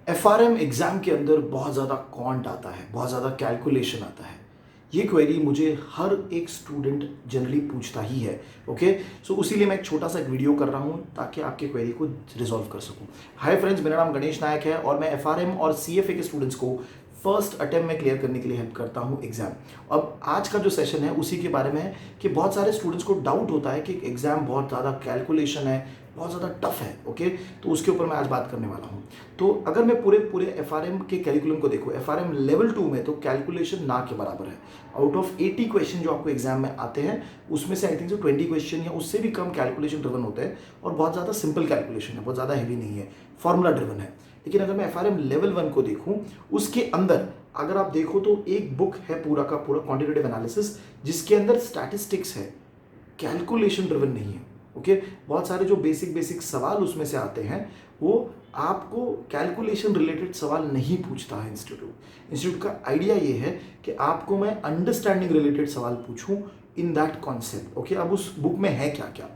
FRM exam के अंदर बहुत ज़्यादा क्वांट आता है, बहुत ज़्यादा कैलकुलेशन आता है। ये क्वेरी मुझे हर एक स्टूडेंट जनरली पूछता ही है। ओके, सो उसीलिए मैं एक छोटा सा वीडियो कर रहा हूँ ताकि आपके क्वेरी को रिजॉल्व कर सकूँ। हाय फ्रेंड्स, मेरा नाम गणेश नायक है और मैं एफआरएम और सीएफए के स्टूडेंट्स को फर्स्ट अटेम्प्ट में क्लियर करने के लिए हेल्प करता हूँ एग्जाम। अब आज का जो सेशन है उसी के बारे में है कि बहुत सारे स्टूडेंट्स को डाउट होता है कि एग्जाम बहुत ज़्यादा कैलकुलेशन है, बहुत ज़्यादा टफ है। ओके, तो उसके ऊपर मैं आज बात करने वाला हूँ। तो अगर मैं पूरे एफआरएम के कैरिकुलम को देखूँ, एफआरएम लेवल 2 में तो कैलकुलेशन ना के बराबर है। आउट ऑफ 80 क्वेश्चन जो आपको एग्जाम में आते हैं उसमें से आई थिंक जो 20 क्वेश्चन या उससे भी कम कैलकुलेशन ड्रिवन होते हैं और बहुत ज़्यादा सिंपल कैलकुलेशन है, बहुत ज़्यादा हैवी नहीं है, फॉर्मूला ड्रिवन है। लेकिन अगर मैं एफआरएम लेवल 1 को देखूं, उसके अंदर अगर आप देखो तो एक बुक है पूरा का पूरा क्वांटिटेटिव एनालिसिस, जिसके अंदर स्टैटिस्टिक्स है, कैलकुलेशन ड्रिवन नहीं है। ओके, बहुत सारे जो बेसिक सवाल उसमें से आते हैं वो आपको कैलकुलेशन रिलेटेड सवाल नहीं पूछता है इंस्टीट्यूट का आइडिया ये है कि आपको मैं अंडरस्टैंडिंग रिलेटेड सवाल पूछूं इन दैट कॉन्सेप्ट। ओके, अब उस बुक में है क्या क्या,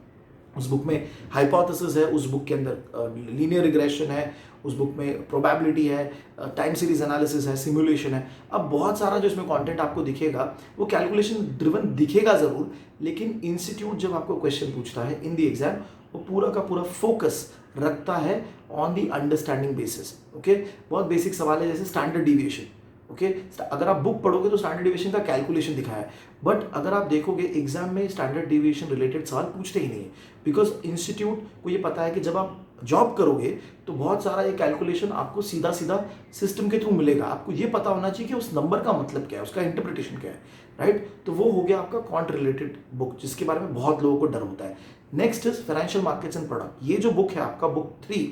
उस बुक में हाइपोथेसिस है, उस बुक के अंदर लीनियर रिग्रेशन है, उस बुक में प्रोबेबिलिटी है, टाइम सीरीज एनालिसिस है, सिमुलेशन है। अब बहुत सारा जो इसमें कंटेंट आपको दिखेगा वो कैलकुलेशन ड्रिवन दिखेगा ज़रूर, लेकिन इंस्टीट्यूट जब आपको क्वेश्चन पूछता है इन द एग्जाम वो पूरा का पूरा फोकस रखता है on the understanding basis. Okay, बहुत बेसिक सवाल है जैसे स्टैंडर्ड डिविएशन। ओके, अगर आप बुक पढ़ोगे तो स्टैंडर्ड डिविएशन का कैलकुलेशन दिखाया है, बट अगर आप देखोगे एग्जाम में स्टैंडर्ड डिविएशन रिलेटेड सवाल पूछते ही नहीं है, बिकॉज इंस्टीट्यूट को ये पता है कि जब आप जॉब करोगे तो बहुत सारा ये कैलकुलेशन आपको सीधा सीधा सिस्टम के थ्रू मिलेगा। आपको ये पता होना चाहिए कि उस नंबर का मतलब क्या है, उसका इंटरप्रिटेशन क्या है, राइट। तो वो हो गया आपका क्वांट रिलेटेड बुक, जिसके बारे में बहुत लोगों को डर होता है। Next is financial markets and product. ये जो बुक है आपका बुक 3।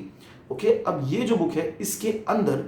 ओके, अब ये जो बुक है इसके अंदर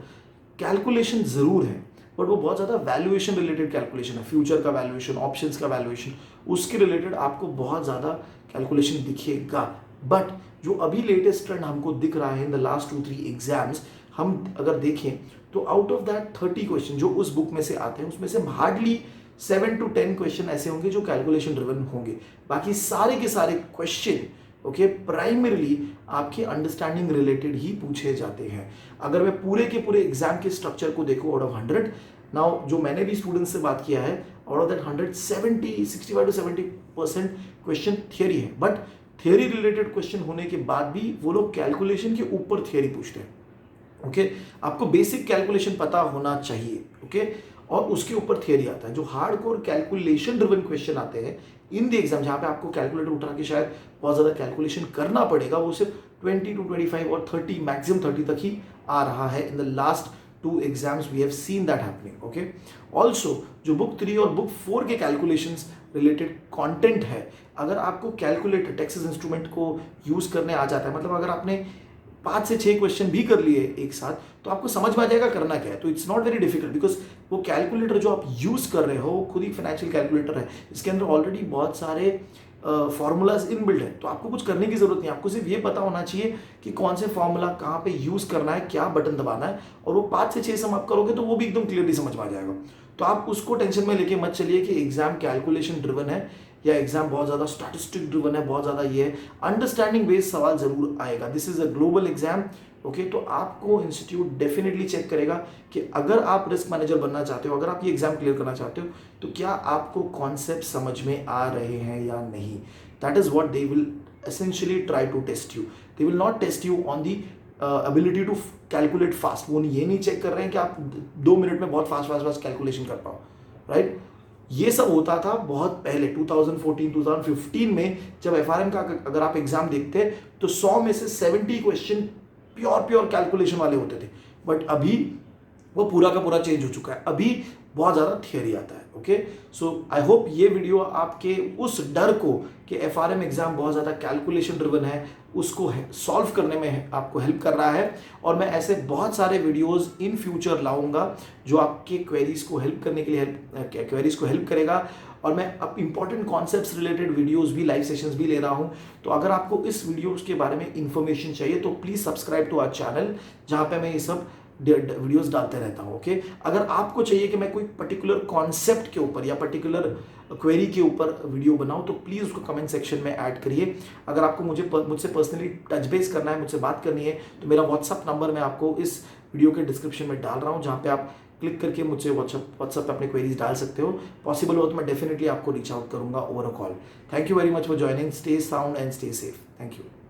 कैलकुलेशन जरूर है, बट वो बहुत ज़्यादा वैल्यूएशन रिलेटेड कैलकुलेशन है, फ्यूचर का वैल्यूएशन, ऑप्शंस का वैल्यूएशन, उसके रिलेटेड आपको बहुत ज़्यादा कैलकुलेशन दिखेगा। बट जो अभी लेटेस्ट ट्रेंड हमको दिख रहा है इन द लास्ट 2-3 एग्जाम्स, हम अगर देखें तो आउट ऑफ दैट 30 क्वेश्चन जो उस बुक में से आते हैं उसमें से हार्डली 7 to 10 क्वेश्चन ऐसे होंगे जो कैलकुलेशन ड्रिवन होंगे। बाकी सारे के सारे क्वेश्चन ओके प्राइमरीली आपके अंडरस्टैंडिंग रिलेटेड ही पूछे जाते हैं। अगर मैं पूरे के पूरे एग्जाम के स्ट्रक्चर को देखूं आउट ऑफ 100, नाउ जो मैंने भी स्टूडेंट्स से बात किया है, out of that 65 to 70% question theory है, बट थियरी रिलेटेड क्वेश्चन होने के बाद भी वो लोग कैलकुलेशन के ऊपर थियरी पूछते हैं। ओके, आपको बेसिक कैलकुलेशन पता होना चाहिए। ओके, और उसके ऊपर थियरी आता है। जो हार्डकोर कैलकुलेशन ड्रिवन क्वेश्चन आते हैं इन द एग्जाम, जहाँ पे आपको कैलकुलेटर उठा के शायद बहुत ज़्यादा कैलकुलेशन करना पड़ेगा, वो सिर्फ 20 to 25 और 30 मैक्सिमम 30 तक ही आ रहा है। In the last 2 exams we have seen that happening. Okay, also जो बुक 3 और बुक 4 के कैलकुलेशंस रिलेटेड कंटेंट है, अगर आपको कैलकुलेटर टेक्सास इंस्ट्रूमेंट को यूज़ करने आ जाता है, मतलब अगर आपने 5 से 6 क्वेश्चन भी कर लिए एक साथ, तो आपको समझ में आ जाएगा करना क्या है। तो it's not very difficult, because वो कैलकुलेटर जो आप यूज़ कर रहे हो वो खुद ही फाइनेंशियल कैलकुलेटर है, इसके अंदर ऑलरेडी बहुत सारे फॉर्मूलाज इनबिल्ट है। तो आपको कुछ करने की जरूरत नहीं, आपको सिर्फ ये पता होना चाहिए कि कौन से फॉर्मूला कहाँ पे यूज़ करना है, क्या बटन दबाना है, और वो 5 से 6 सम आप करोगे तो वो भी एकदम क्लियरली समझ में आ जाएगा। तो आप उसको टेंशन में लेके मत चलिए कि एग्जाम कैलकुलेशन ड्रिवन है या एग्जाम बहुत ज़्यादा स्टैटिस्टिक ड्रिवन है, बहुत ज़्यादा ये है। अंडरस्टैंडिंग बेस्ड सवाल जरूर आएगा। This is a global exam. Okay, तो आपको इंस्टीट्यूट डेफिनेटली चेक करेगा कि अगर आप रिस्क मैनेजर बनना चाहते हो, अगर आप ये एग्जाम क्लियर करना चाहते हो, तो क्या आपको कॉन्सेप्ट समझ में आ रहे हैं या नहीं। That is what they will essentially try to test you. They will not test you on the ability to calculate fast. वो ये नहीं चेक कर रहे हैं कि आप 2 मिनट में बहुत फास्ट कैलकुलेशन कर पाओ, राइट। ये सब होता था बहुत पहले 2014-2015 में, जब एफआरएम का अगर आप एग्जाम देखते तो 100 में से 70 क्वेश्चन प्योर कैलकुलेशन वाले होते थे। बट अभी वो पूरा का पूरा चेंज हो चुका है, अभी बहुत ज़्यादा थियरी आता है। ओके, सो आई होप ये वीडियो आपके उस डर को कि एफआरएम एग्जाम बहुत ज़्यादा कैलकुलेशन ड्रिवन है उसको सॉल्व करने में आपको हेल्प कर रहा है। और मैं ऐसे बहुत सारे वीडियोस इन फ्यूचर लाऊंगा जो आपके क्वेरीज को हेल्प करने के लिए क्वेरीज को हेल्प करेगा। और मैं अब इंपॉर्टेंट कॉन्सेप्ट्स रिलेटेड वीडियोस भी, लाइव सेशंस भी ले रहा हूं। तो अगर आपको इस वीडियोस के बारे में इंफॉर्मेशन चाहिए तो please subscribe to our channel, जहाँ पे मैं ये सब वीडियोस डालते रहता हूँ। ओके, अगर आपको चाहिए कि मैं कोई पर्टिकुलर कॉन्सेप्ट के ऊपर या पर्टिकुलर क्वेरी के ऊपर वीडियो बनाऊँ तो प्लीज़ उसको कमेंट सेक्शन में ऐड करिए। अगर आपको मुझसे पर्सनली टच बेस करना है, मुझसे बात करनी है, तो मेरा व्हाट्सअप नंबर मैं आपको इस वीडियो के डिस्क्रिप्शन में डाल रहा हूँ, जहाँ पे आप क्लिक करके मुझसे व्हाट्सएप पे अपने क्वेरीज डाल सकते हो। पॉसिबल हो तो मैं डेफिनेटली आपको रीच आउट करूँगा over a call. Thank you very much for joining. Stay sound and stay safe. Thank you.